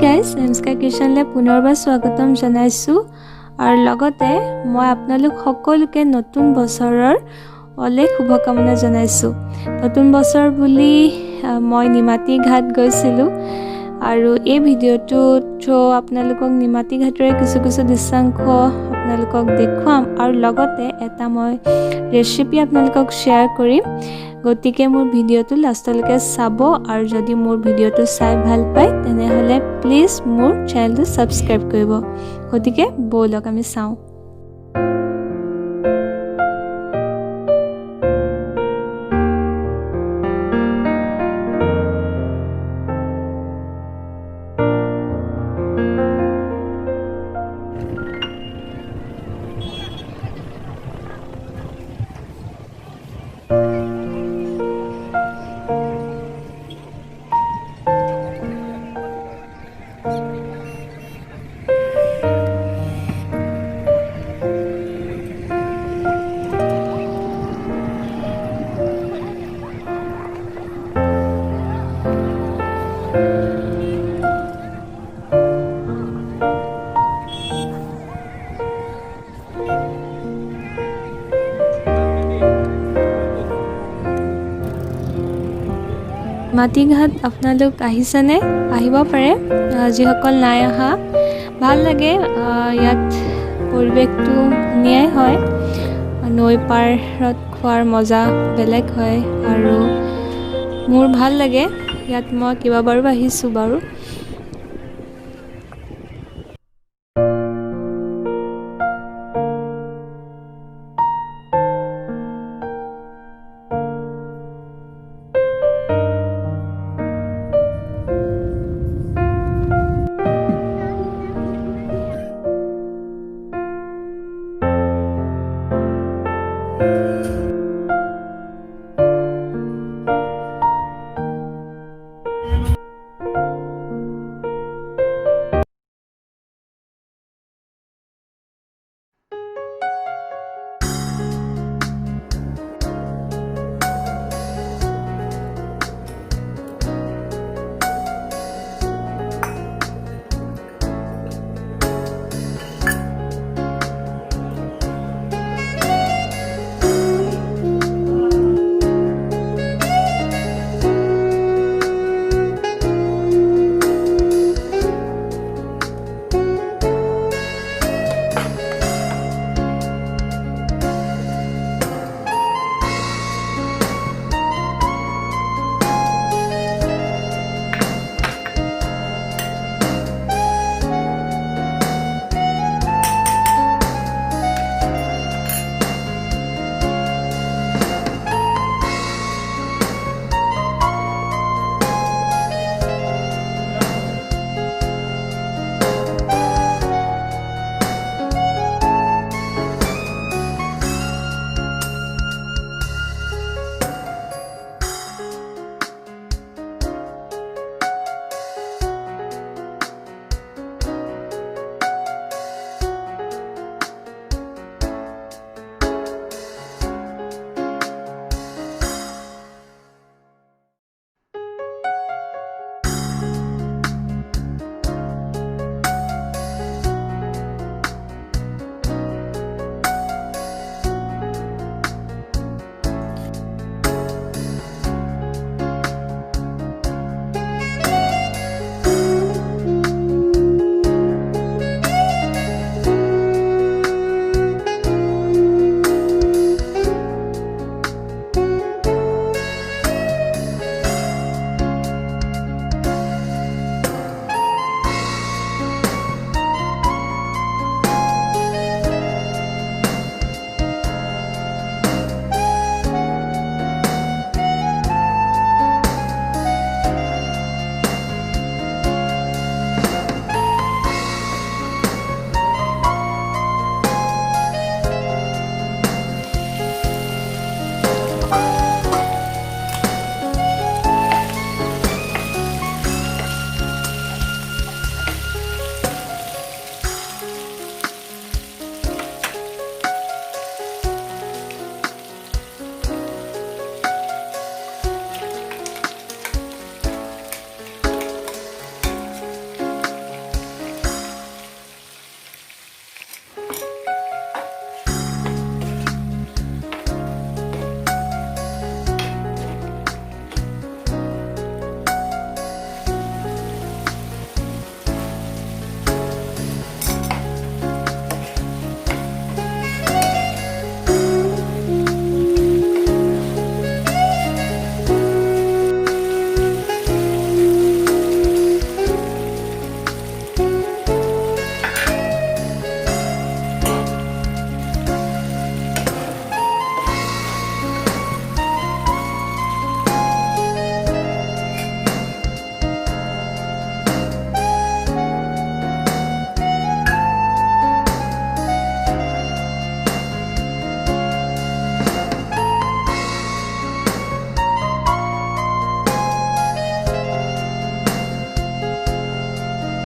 Guys এমস্কা কিচেনলৈ পুনৰবাৰ স্বাগতম জনাইছোঁ আৰু লগতে মই আপোনালোক সকলোকে নতুন বছৰৰ অলেখ শুভকামনা জনাইছোঁ। নতুন বছৰ বুলি মই নিমাতী ঘাট গৈছিলোঁ আৰু এই ভিডিঅ'টোত আপোনালোকক নিমাতী ঘাটৰে কিছু দৃশ্যাংশ আপোনালোকক দেখুৱাম আৰু লগতে এটা মই ৰেচিপি আপোনালোকক শ্বেয়াৰ কৰিম। গতিকে মোৰ ভিডিঅ'টো লাষ্টলৈকে চাব আৰু যদি মোৰ ভিডিঅ'টো চাই ভাল পায় তেনেহ'লে প্লিজ মোৰ চেনেলটো ছাবস্ক্ৰাইব কৰিব। গতিকে ব'লক আমি চাওঁ। মাটিঘাট আপোনালোক আহিছেনে? আহিব পাৰে যিসকল নাই অহা। ভাল লাগে ইয়াত পৰিৱেশটো ধুনীয়াই হয়। নৈ পাৰত খোৱাৰ মজা বেলেগ হয় আৰু মোৰ ভাল লাগে ইয়াত। মই কেইবাবাৰো আহিছোঁ বাৰু।